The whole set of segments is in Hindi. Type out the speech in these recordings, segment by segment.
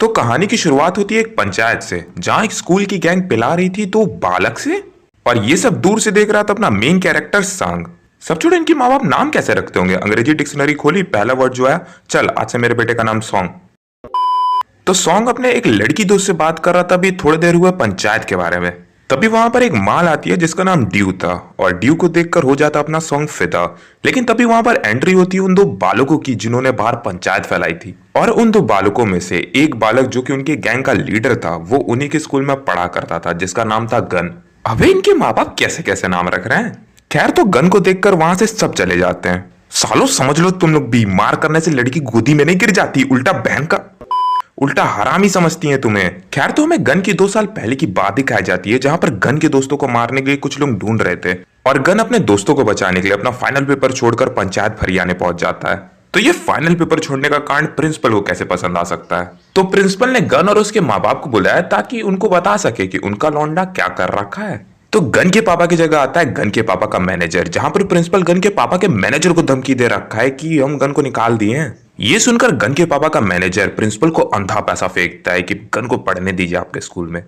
तो कहानी की शुरुआत होती है एक पंचायत से, जहां एक स्कूल की गैंग पिला रही थी दो बालक से। और ये सब दूर से देख रहा था अपना मेन कैरेक्टर सांग। सब छोड़ो, इनके माँ बाप नाम कैसे रखते होंगे। अंग्रेजी डिक्शनरी खोली, पहला वर्ड जो आया, चल आज से मेरे बेटे का नाम सॉन्ग। तो सॉन्ग अपने एक लड़की दोस्त से बात कर रहा था अभी थोड़ी देर हुए पंचायत के बारे में। तभी वहां पर एक माल आती है जिसका नाम ड्यू था, और ड्यू को देखकर हो जाता अपना सॉन्ग फिदा। लेकिन तभी वहां पर एंट्री होती है उन दो बालकों की जिन्होंने बाहर पंचायत फैलाई थी। और उन दो बालकों में से एक बालक जो कि उनके गैंग का लीडर था, वो उन्हीं के स्कूल में पढ़ा करता था, जिसका नाम था गन। अबे इनके माँ बाप कैसे कैसे नाम रख रहे हैं। खैर, तो गन को देखकर वहां से सब चले जाते हैं। सालो समझ लो, तुम लोग भी मार करने से लड़की गोदी में नहीं गिर जाती, उल्टा बहन का उल्टा हरामी समझती हैं तुम्हें। खैर, तो हमें गन की 2 साल पहले की बात दिखाई जाती है, जहां पर गन के दोस्तों को मारने के लिए कुछ लोग ढूंढ रहे थे, और गन अपने दोस्तों को बचाने के लिए अपना फाइनल पेपर छोड़कर पंचायत फरियाने पहुंच जाता है। तो ये फाइनल पेपर छोड़ने का कांड प्रिंसिपल को कैसे पसंद आ सकता है। तो प्रिंसिपल ने गन और उसके माँ बाप को बुलाया ताकि उनको बता सके कि उनका लौंडा क्या कर रखा है। तो गन के पापा की जगह आता है गन के पापा का मैनेजर, जहां पर प्रिंसिपल गन के पापा के मैनेजर को धमकी दे रखा है कि हम गन को निकाल दिए हैं। ये सुनकर गन के पापा का मैनेजर प्रिंसिपल को अंधा पैसा फेंकता है कि गन को पढ़ने दीजिए आपके स्कूल में।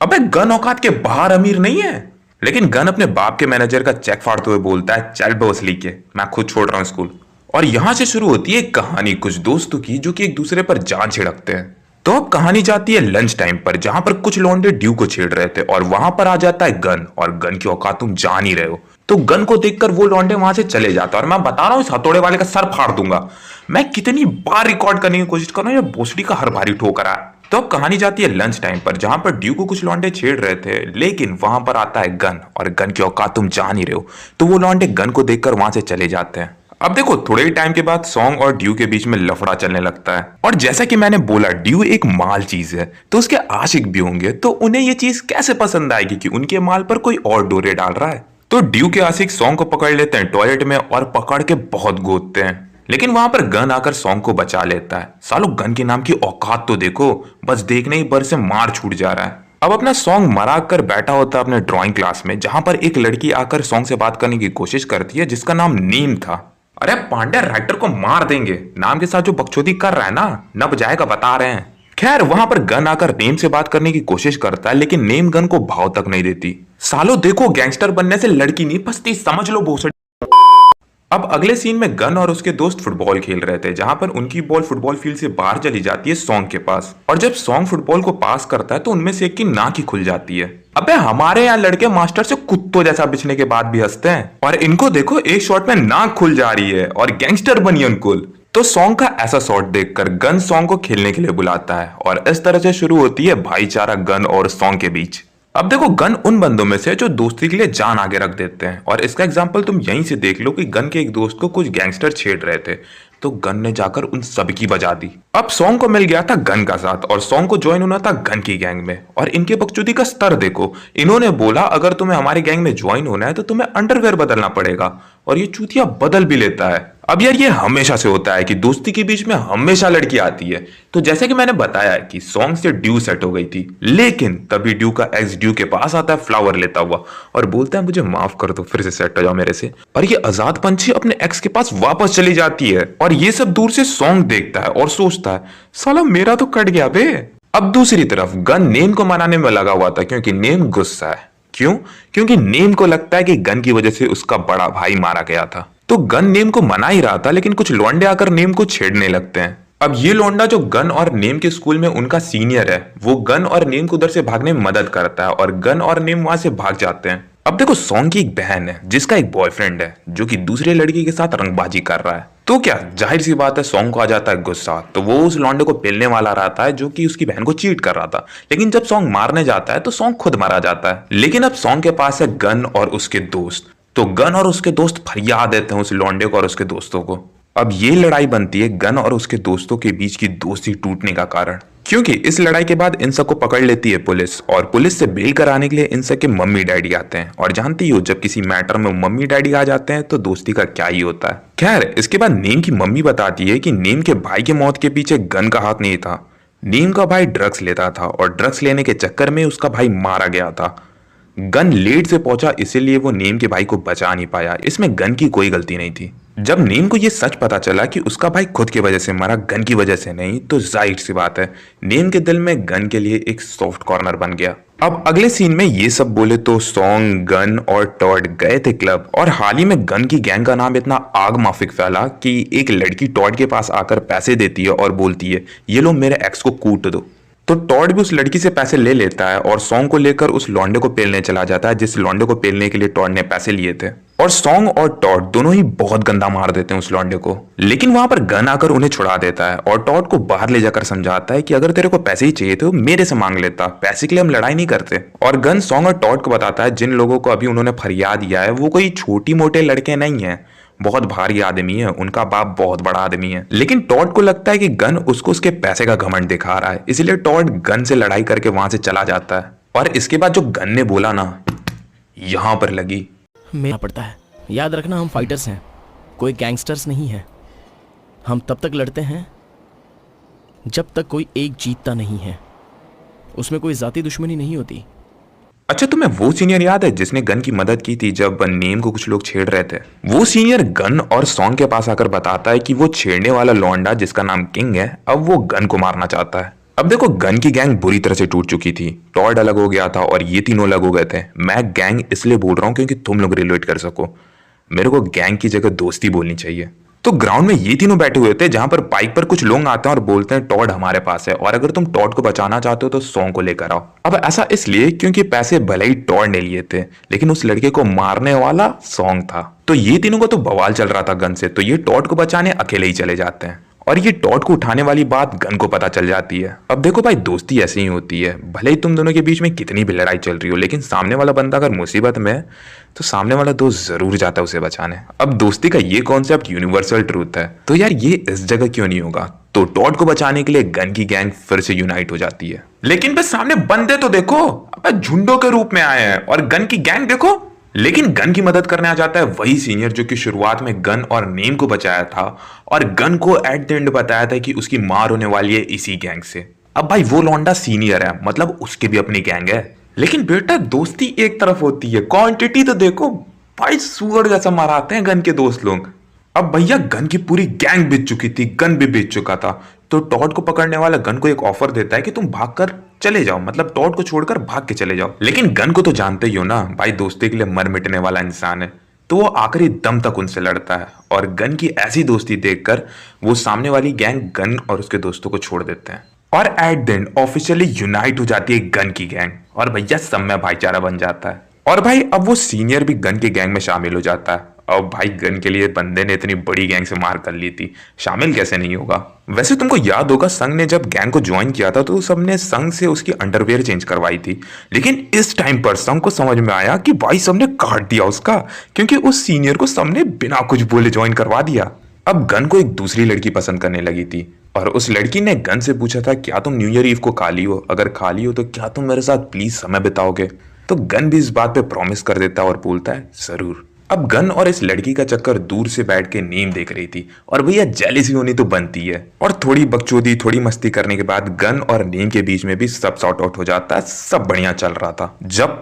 अबे गन औकात के बाहर अमीर नहीं है। लेकिन गन अपने बाप के मैनेजर का चेक फाड़ते हुए बोलता है, चल बे वसली के, मैं खुद छोड़ रहा हूं स्कूल। और यहां से शुरू होती है एक कहानी कुछ दोस्तों की जो कि एक दूसरे पर जान छिड़कते हैं। तो अब कहानी जाती है लंच टाइम पर, जहां पर कुछ लौंडे ड्यू को छेड़ रहे थे, और वहां पर आ जाता है गन, और गन की औकात तुम जान ही रहे हो। तो गन को देखकर वो लौंडे वहां से चले जाते हैं, और मैं बता रहा हूं इस हथौड़े वाले का सर फाड़ दूंगा। मैं कितनी बार रिकॉर्ड करने की कोशिश कर रहा हूं, ये भोसड़ी का हर भारी ठोकरा है। तो अब कहानी जाती है लंच टाइम पर, जहां पर ड्यू को कुछ लौंडे छेड़ रहे थे, लेकिन वहां पर आता है गन, और गन की औकात तुम जान ही रहे हो। तो वो लौंडे गन को देखकर वहां से चले जाते हैं। अब देखो, थोड़े ही टाइम के बाद सॉन्ग और ड्यू के बीच में लफड़ा चलने लगता है। और जैसा कि मैंने बोला, ड्यू एक माल चीज है, तो उसके आशिक भी होंगे। तो उन्हें ये चीज कैसे पसंद आएगी कि उनके माल पर कोई और डोरे डाल रहा है। तो ड्यू के आशिक सॉन्ग को पकड़ लेते हैं टॉयलेट में, और पकड़ के बहुत गोदते हैं। लेकिन वहां पर गन आकर सॉन्ग को बचा लेता है। सालो गन के नाम की औकात तो देखो, बस देखने ही बर से मार छूट जा रहा है। अब अपना सॉन्ग मरा कर बैठा होता है अपने ड्राइंग क्लास में, जहां पर एक लड़की आकर सॉन्ग से बात करने की कोशिश करती है, जिसका नाम नीम था। अरे पांडे, राइटर को मार देंगे, नाम के साथ जो बकचोदी कर रहा है ना, नब जाएगा बता रहे हैं। खैर, वहां पर गन आकर नेम से बात करने की कोशिश करता है, लेकिन नेम गन को भाव तक नहीं देती। सालो देखो, गैंगस्टर बनने से लड़की नहीं फंसती, समझ लो भोसड़ी। अब अगले सीन में गन और उसके दोस्त फुटबॉल खेल रहे थे, जहां पर उनकी बॉल फुटबॉल फील्ड से बाहर चली जाती है सॉन्ग के पास। और जब सॉन्ग फुटबॉल को पास करता है तो उनमें से एक की नाक ही खुल जाती है। अबे हमारे यहाँ लड़के मास्टर से कुत्तों जैसा बिछने के बाद भी हंसते हैं, और इनको देखो एक शॉट में नाक खुल जा रही है और गैंगस्टर बनी उनकुल। तो सॉन्ग का ऐसा शॉट देखकर गन सॉन्ग को खेलने के लिए बुलाता है, और इस तरह से शुरू होती है भाईचारा गन और सॉन्ग के बीच। अब देखो, गन उन बंदों में से जो दोस्ती के लिए जान आगे रख देते हैं, और इसका एग्जांपल तुम यहीं से देख लो कि गन के एक दोस्त को कुछ गैंगस्टर छेड़ रहे थे, तो गन ने जाकर उन सबकी बजा दी। अब सॉन्ग को मिल गया था गन का साथ, और सॉन्ग को ज्वाइन होना था गन की गैंग में। और इनके बकचोदी का स्तर देखो, इन्होंने बोला अगर तुम्हें हमारी गैंग में ज्वाइन होना है तो तुम्हें अंडरवेयर बदलना पड़ेगा, और ये चूतिया बदल भी लेता है। अब यार, ये हमेशा से होता है कि दोस्ती के बीच में हमेशा लड़की आती है। तो जैसे कि मैंने बताया कि सॉन्ग से ड्यू सेट हो गई थी, लेकिन तभी ड्यू का एक्स ड्यू के पास आता है फ्लावर लेता हुआ, और बोलता है मुझे माफ कर दो, फिर से सेट हो जाओ मेरे से। और ये आजाद पंछी अपने एक्स के पास वापस चली जाती है, और ये सब दूर से सॉन्ग देखता है और सोचता है साला मेरा तो कट गया बे। अब दूसरी तरफ गन नेम को मनाने में लगा हुआ था, क्योंकि नेम गुस्सा है। क्यों? क्योंकि नेम को लगता है कि गन की वजह से उसका बड़ा भाई मारा गया था। तो गन नेम को मना ही रहा था, लेकिन कुछ लौंडे आकर नेम को छेड़ने लगते हैं। अब ये लौंडा जो गन और नेम के स्कूल में उनका सीनियर है, वो गन और नेम को उधर से भागने में मदद करता है, और गन और नेम वहां से भाग जाते हैं। अब देखो, सॉन्ग की एक बहन है जिसका एक बॉयफ्रेंड है, जो कि दूसरे लड़की के साथ रंगबाजी कर रहा है। तो क्या जाहिर सी बात है, सॉन्ग को आ जाता है गुस्सा। तो वो उस लौंडे को पेलने वाला रहता है जो कि उसकी बहन को चीट कर रहा था। लेकिन जब सॉन्ग मारने जाता है तो सॉन्ग खुद मारा जाता है। लेकिन अब सॉन्ग के पास है गन और उसके दोस्त। तो गन और उसके दोस्त फरियाद देते हैं उस लौंडे को और उसके दोस्तों को। अब ये लड़ाई बनती है गन और उसके दोस्तों के बीच की दोस्ती टूटने का कारण, क्योंकि इस लड़ाई के बाद इन सबको पकड़ लेती है पुलिस, और पुलिस से बेल कराने के लिए इन सब के मम्मी डैडी आते हैं। और जानती हो, जब किसी मैटर में मम्मी डैडी आ जाते हैं तो दोस्ती का क्या ही होता है। खैर, इसके बाद नीम की मम्मी बताती है कि नीम के भाई के मौत के पीछे गन का हाथ नहीं था। नीम का भाई ड्रग्स लेता था, और ड्रग्स लेने के चक्कर में उसका भाई मारा गया था। गन लेट से पहुंचा, इसीलिए वो नीम के भाई को बचा नहीं पाया। इसमें गन की कोई गलती नहीं थी। जब नीम को ये सच पता चला कि उसका भाई खुद की वजह से मरा, गन की वजह से नहीं, तो जाहिर सी बात है नीम के दिल में गन के लिए एक सॉफ्ट कॉर्नर बन गया। अब अगले सीन में ये सब बोले तो सॉन्ग, गन और टॉड गए थे क्लब, और हाल ही में गन की गैंग का नाम इतना आग माफिक फैला कि एक लड़की टॉड के पास आकर पैसे देती है और बोलती है ये लो मेरे एक्स को कूट दो। तो टॉड भी उस लड़की से पैसे ले लेता है और सॉन्ग को लेकर उस लौंडे को पेलने चला जाता है, जिस लौंडे को पेलने के लिए टॉड ने पैसे लिए थे। और सॉन्ग और टॉड दोनों ही बहुत गंदा मार देते हैं उस लौंडे को, लेकिन वहां पर गन आकर उन्हें छुड़ा देता है और टॉड को बाहर ले जाकर समझाता है कि अगर तेरे को पैसे ही चाहिए तो मेरे से मांग लेता, पैसे के लिए हम लड़ाई नहीं करते। और गन सॉन्ग और टॉड को बताता है जिन लोगों को अभी उन्होंने फरियाद दिया है वो कोई छोटी मोटे लड़के नहीं है, बहुत भारी आदमी है, उनका बाप बहुत बड़ा आदमी है। लेकिन टॉड को लगता है कि गन उसको उसके पैसे का घमंड दिखा रहा है, इसलिए टॉड गन से लड़ाई करके वहां से चला जाता है। और इसके बाद जो गन ने बोला ना, यहां पर लगी मेरा पड़ता है। याद रखना हम फाइटर्स हैं, कोई गैंगस्टर्स नहीं है। हम तब तक लड़ते हैं जब तक कोई एक जीतता नहीं है, उसमें कोई जाती दुश्मनी नहीं होती। अच्छा, तुम्हें वो सीनियर याद है जिसने गन की मदद की थी जब नेम को कुछ लोग छेड़ रहे थे? वो सीनियर गन और सॉन्ग के पास आकर बताता है कि वो छेड़ने वाला लौंडा जिसका नाम किंग है, अब वो गन को मारना चाहता है। अब देखो गन की गैंग बुरी तरह से टूट चुकी थी, टॉड अलग हो गया था और ये तीनों अलग हो गए थे। मैं गैंग इसलिए बोल रहा हूँ क्योंकि तुम लोग रिलेट कर सको, मेरे को गैंग की जगह दोस्ती बोलनी चाहिए। तो ग्राउंड में ये तीनों बैठे हुए थे जहां पर बाइक पर कुछ लोग आते हैं और बोलते हैं टॉड हमारे पास है और अगर तुम टॉड को बचाना चाहते हो तो सॉन्ग को लेकर आओ। अब ऐसा इसलिए क्योंकि पैसे भले ही टॉड ने लिए थे लेकिन उस लड़के को मारने वाला सॉन्ग था। तो ये तीनों को तो बवाल चल रहा था गन से, तो ये टॉड को बचाने अकेले ही चले जाते हैं और ये टॉड को उठाने वाली बात गन को पता चल जाती है। अब देखो भाई, दोस्ती ऐसी ही होती है, भले ही तुम दोनों के बीच में कितनी भी लड़ाई चल रही हो, लेकिन सामने वाला बंदा अगर मुसीबत में है तो सामने वाला दोस्त जरूर जाता है उसे बचाने। अब दोस्ती का ये कॉन्सेप्ट यूनिवर्सल ट्रूथ है, तो यार ये इस जगह क्यों नहीं होगा? तो टॉड को बचाने के लिए गन की गैंग फिर से यूनाइट हो जाती है, लेकिन बस सामने बंदे तो देखो, अब झुंडों के रूप में आए हैं और गन की गैंग देखो। लेकिन गन की मदद करने आ जाता है वही सीनियर जो कि शुरुआत में गन और नेम को बचाया था और गन को एट द एंड बताया था कि उसकी मार होने वाली है इसी गैंग से। अब भाई वो लौंडा सीनियर है, मतलब उसके भी अपनी गैंग है, लेकिन बेटा दोस्ती एक तरफ होती है, क्वांटिटी तो देखो भाई, सुअर जैसा मराते हैं गन के दोस्त लोग। अब भैया गन की पूरी गैंग बीत चुकी थी, गन भी बीत चुका था, तो टॉड को पकड़ने वाला गन को एक ऑफर देता है कि तुम भागकर चले जाओ, मतलब टॉड को छोड़कर भाग के चले जाओ। लेकिन गन को तो जानते ही हो ना भाई, दोस्ती के लिए मर मिटने वाला इंसान है, तो वो आखिरी दम तक उनसे लड़ता है और गन की ऐसी दोस्ती देखकर वो सामने वाली गैंग गन और उसके दोस्तों को छोड़ देते हैं और at the end officially unite हो जाती है गन की गैंग और भैया सब में भाईचारा बन जाता है। और भाई अब वो सीनियर भी गन की गैंग में शामिल हो जाता है। अब भाई गन के लिए बंदे ने इतनी बड़ी गैंग से मार कर ली थी, शामिल कैसे नहीं होगा? वैसे तुमको याद होगा संघ ने जब गैंग को ज्वाइन किया था तो सबने संघ से उसकी अंडरवेयर चेंज करवाई थी, लेकिन इस टाइम पर संघ को समझ में आया कि भाई सबने काट दिया उसका, क्योंकि उस सीनियर को सबने बिना कुछ बोले ज्वाइन करवा दिया। अब गन को एक दूसरी लड़की पसंद करने लगी थी और उस लड़की ने गन से पूछा था क्या तुम न्यू ईयर ईव को खाली हो, अगर खाली हो तो क्या तुम मेरे साथ प्लीज समय बिताओगे? तो गन भी इस बात पे प्रॉमिस कर देता है और बोलता है जरूर। अब गन और इस लड़की का चक्कर दूर से बैठ के नीम देख रही थी और भैया जेलिसी होनी तो बनती है, और थोड़ी बकचोदी थोड़ी मस्ती करने के बाद गन और नीम के बीच में भी सब सॉर्ट आउट हो जाता है, सब बढ़िया चल रहा था जब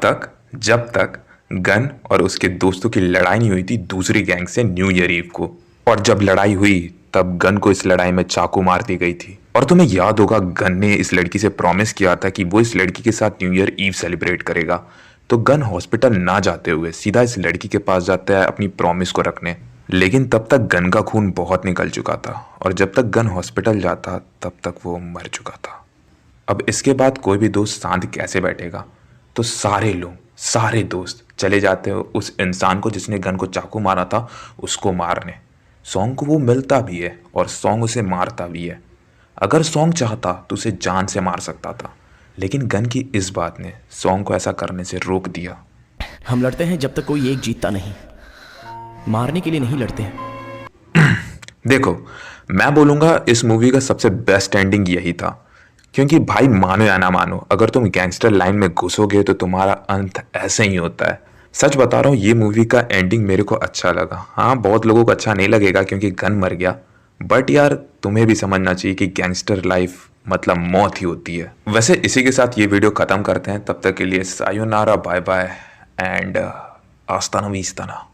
तक गन और उसके दोस्तों की लड़ाई नहीं हुई थी दूसरी गैंग से न्यू ईयर ईव को। और जब लड़ाई हुई तब गन को इस लड़ाई में चाकू मार दी गई थी। और तुम्हें याद होगा गन ने इस लड़की से प्रॉमिस किया था कि वो इस लड़की के साथ न्यू ईयर ईव सेलिब्रेट करेगा, तो गन हॉस्पिटल ना जाते हुए सीधा इस लड़की के पास जाता है अपनी प्रॉमिस को रखने। लेकिन तब तक गन का खून बहुत निकल चुका था और जब तक गन हॉस्पिटल जाता तब तक वो मर चुका था। अब इसके बाद कोई भी दोस्त शांत कैसे बैठेगा? तो सारे दोस्त चले जाते हो उस इंसान को जिसने गन को चाकू मारा था उसको मारने। सॉन्ग को वो मिलता भी है और सॉन्ग उसे मारता भी है। अगर सॉन्ग चाहता तो उसे जान से मार सकता था, लेकिन गन की इस बात ने सॉन्ग को ऐसा करने से रोक दिया। हम लड़ते हैं जब तक कोई एक जीतता नहीं, मारने के लिए नहीं लड़ते हैं। देखो मैं बोलूँगा इस मूवी का सबसे बेस्ट एंडिंग यही था, क्योंकि भाई मानो या ना मानो अगर तुम गैंगस्टर लाइन में घुसोगे तो तुम्हारा अंत ऐसे ही होता है। सच बता रहा हूँ, ये मूवी का एंडिंग मेरे को अच्छा लगा। हाँ बहुत लोगों को अच्छा नहीं लगेगा क्योंकि गन मर गया, बट यार तुम्हें भी समझना चाहिए कि गैंगस्टर लाइफ मतलब मौत ही होती है। वैसे इसी के साथ ये वीडियो ख़त्म करते हैं, तब तक के लिए सायोनारा, बाय बाय एंड आस्ताना वीस्ताना।